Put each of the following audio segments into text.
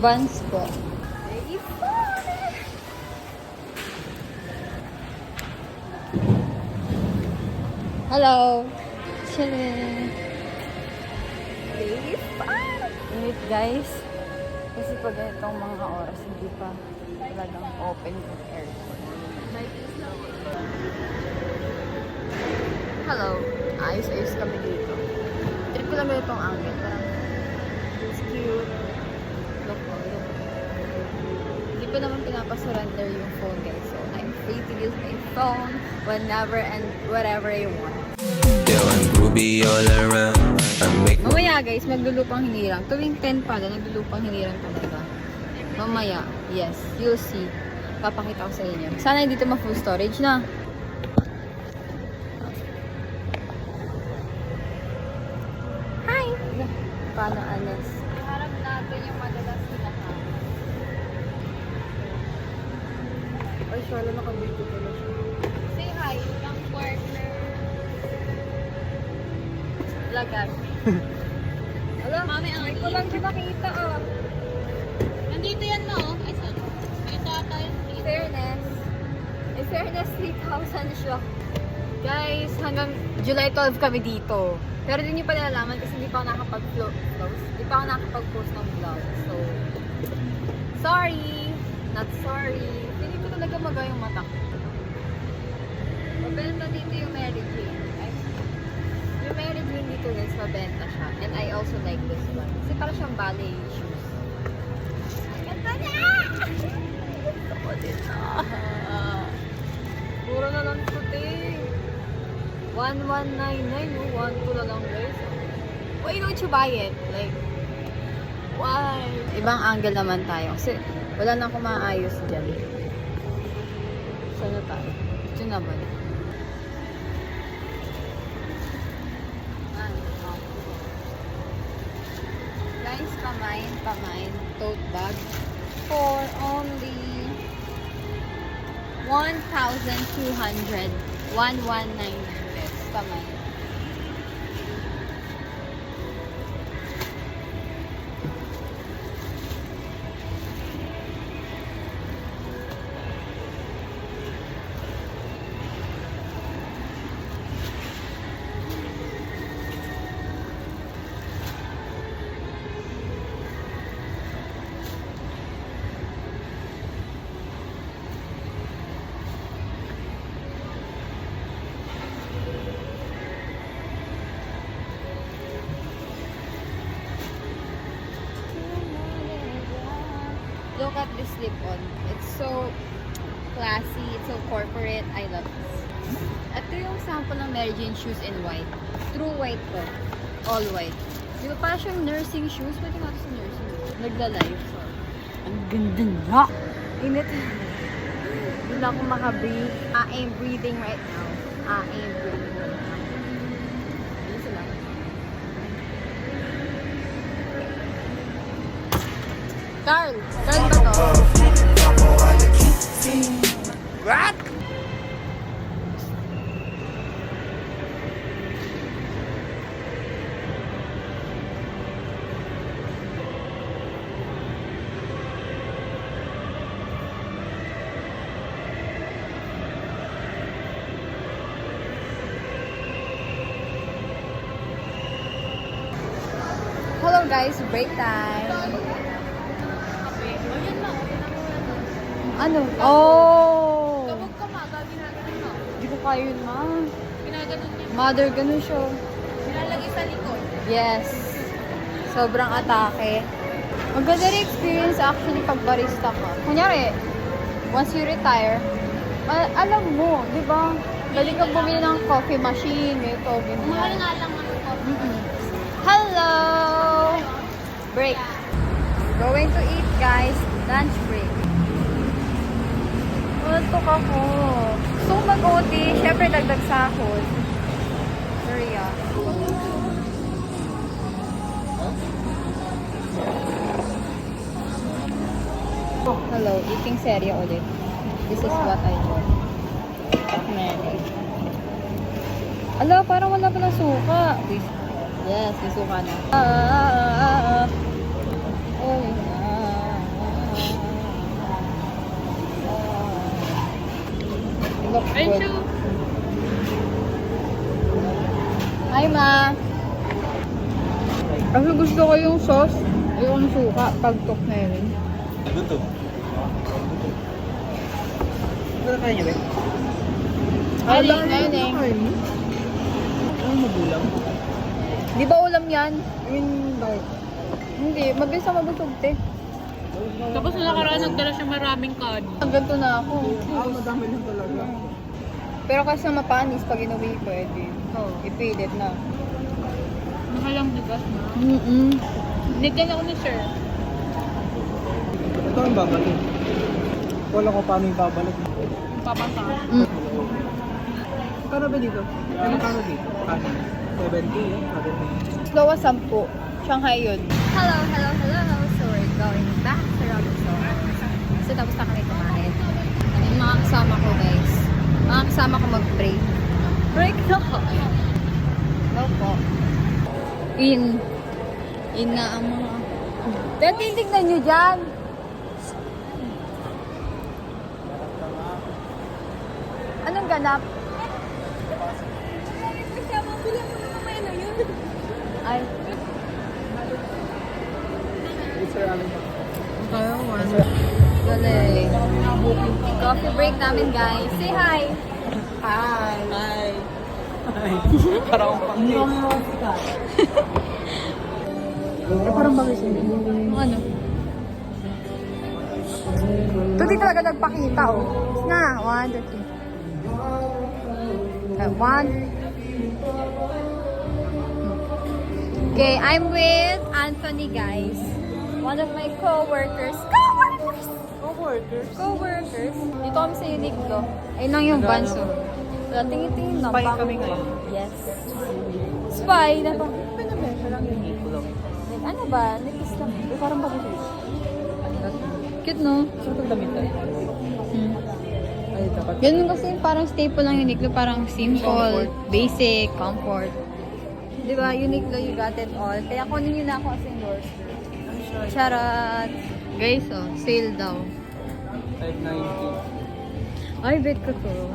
Buns po. Hello! Chilling! Wait guys. Kasi pag itong mga oras, hindi pa talagang open yung aircon. Hello! Ayos-ayos kami dito. Trip ko lang ba itong angle. Parang, it's cute. Look. Hindi pa naman pinapasurrender yung phone guys. So, I'm free to use my phone whenever and whatever I want. Mamaya guys, maglulupang hinirang. Tuwing 10 pala, naglulupang hinirang talaga. Mamaya, yes, you'll see. Papakita ko sa inyo. Sana hindi ito ma-full storage na. Hi! Paano alas? Iharap natin yung madalas hinahan. Ay, siya lang nakabito ko na siya. Say hi, yung partner. Lagat. Alam, mami, ang ko lang siya nakita, oh. Nandito yan, no? Ay, saan? Dito ata yun. In fairness, 3,000 siya. Guys, hanggang July 12 kami dito. Pero hindi nyo pa nalalaman kasi hindi pa ako nakakapag-post ng vlog. So, sorry. Not sorry. Hindi ko talaga magawa yung mata ko. Mabenta dito yung Mary Jane. Yung Mary Jane dito guys, mabenta siya. And I also like this one. Kasi parang siyang ballet shoes. Ganda niya! Gusto ko din na. Puro na lang puti. 1199, 12 na lang guys. Why don't you buy it? Like, why? Ibang angle naman tayo. Kasi wala na akong maayos dyan. Saan na tayo? Ito na ba? Guys, pamain, tote bag for only 1,200. 1,199 pesos. Pamain. Look at this slip-on. It's so classy. It's so corporate. I love this. Ito yung sample ng Mary Jane shoes in white. True white to. All white. Di ba parang siyang nursing shoes? Pwede nga ito sa nursing. Nagla-live. So, ang ganda na! Init. Hindi na ako maka-breathe. I am breathing right now. I am breathing right now. Yun sila. Carl ba to? What? Hello guys, break time. Ano? Oh! Kabog ka ma, ginaganon mo. Hindi ko kaya yun, ma. Ginaganon niya. Mother, ganun siya. Nilalagay sa likod. Yes. Sobrang atake. Maganda rin experience actually pag barista ka. Kunyari, once you retire, alam mo, di ba? Dali kang bumili ng coffee machine, ito, ganyan. Mahal nga lang ang coffee. Hello! Break. Going to eat, guys. Lunch break. Antok ako. Gusto ko mag-OT. Siyempre, dagdag sahod. Sorry ah. Oh, hello. Eating serya ulit. This is what I want. Mary. Ala, parang wala palang suka. Yes, may suka na. Oh, yeah. Gusto ko yung sauce. Yung suka. Pagtok na yun. Luto. Ano kaya niyo ba? Ayun, ayun eh. Ano magulang? Di ba ulam yan? I mean, bakit? Hindi. Mabilis na mabusog, te. Tapos na nakaraan, nagdala siya maraming kanin. Ang ganito na ako. Madami lang talaga. Pero kasi mapanis pag inuwi ko, edi. Oo. Ipilit na. Nakalang bigas na. Mm-mm. ako ni sir. Ito ang babalik. Wala ko paano yung babalik. Papasa. Mm. Paano ba dito? Ano paano dito? Paano? 70 yun? 70. Slow 10. Shanghai yun. Hello. So we're going back to Robinson. So tapos na kami kumain. Ano yung mga kasama ko, guys? Mga kasama ko mag-break. Break na ko. Hello po. In na ang mga... Pero titignan nyo dyan. Anong ganap? Ay. Sir Alan. Galing. Coffee break namin, guys. Say hi. Hi! Hi! Hi! Parang pang-tip. Parang bagay siya. Ano? Ito di talaga nagpakita, oh. Na, 1, 2, 3. 1. Okay, I'm with Anthony, guys. One of my co-workers. Co-workers. Dito kami sa Uniqlo. Ayun lang yung banso. Wala, tingin-tingin na. Spy kami ngayon. Yes. Spy na to. Pinabesa lang yung Nico. Like, ano ba? Nipis lang. Parang bagay. Cute, no? Saan itong damit tayo? Hmm. Ay, dapat. Ganun kasi parang staple lang Uniqlo. Parang simple, Comfort. basic, comfort. Di ba? Uniqlo, you got it all. Kaya kunin nyo na ako as endorser. Charot! Guys, oh, sale daw. 590. Ay, bet ko to.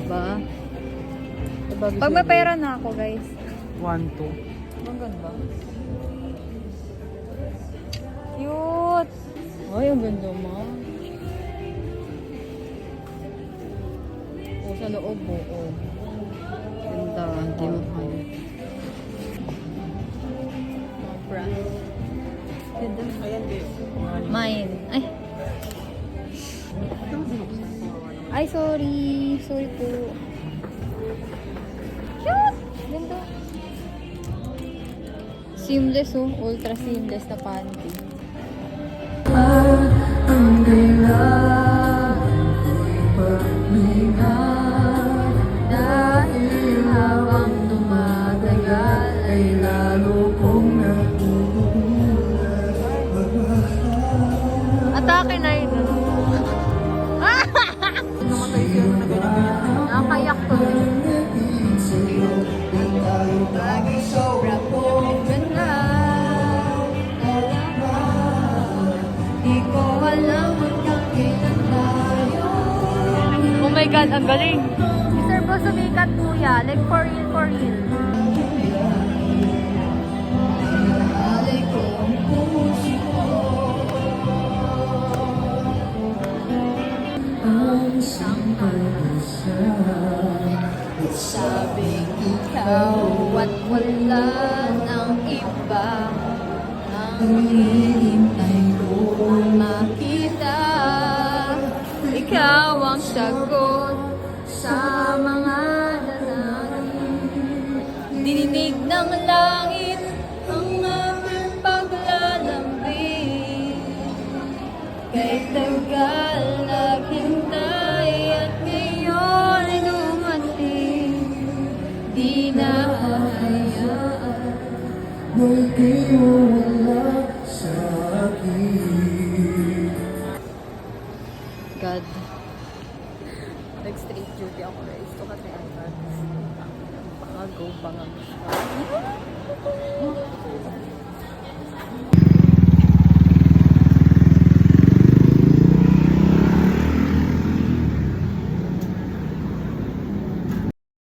Diba? Bagay Pag siya. may pera na ako, guys. 1, 2. Ang ganda. Cute! Ay, ang ganda, ma. O, sa loob, oo. Ganda, hindi mo kaya. Mga brand. Ganda. Ayan, babe. Mine. Ay. Ay, sorry. Sorry po. Cute! Ganda. Seamless, oh. Ultra seamless na panty. Dahil habang tumatagal ay lalo kong atake na yun. Namatay siya na ganyan-ganyan. Nakakayak to. Ganda. Di ko alam hanggang kailan tayo. Oh my God, ang galing. Mr. Bo, sumikat kuya. Like for real, for real. Sabing ikaw at wala ng iba ang hinihintay ko makita. Ikaw ang sagot sa mga dalangin. Dininig ng langit ang aking paglalambing. Kahit tagal naghintay at ngayon ay dumating, di na hahayaan magtiwala sa akin. God. Nag-straight duty ako, guys. Ito kasi ang pag-go bangang siya.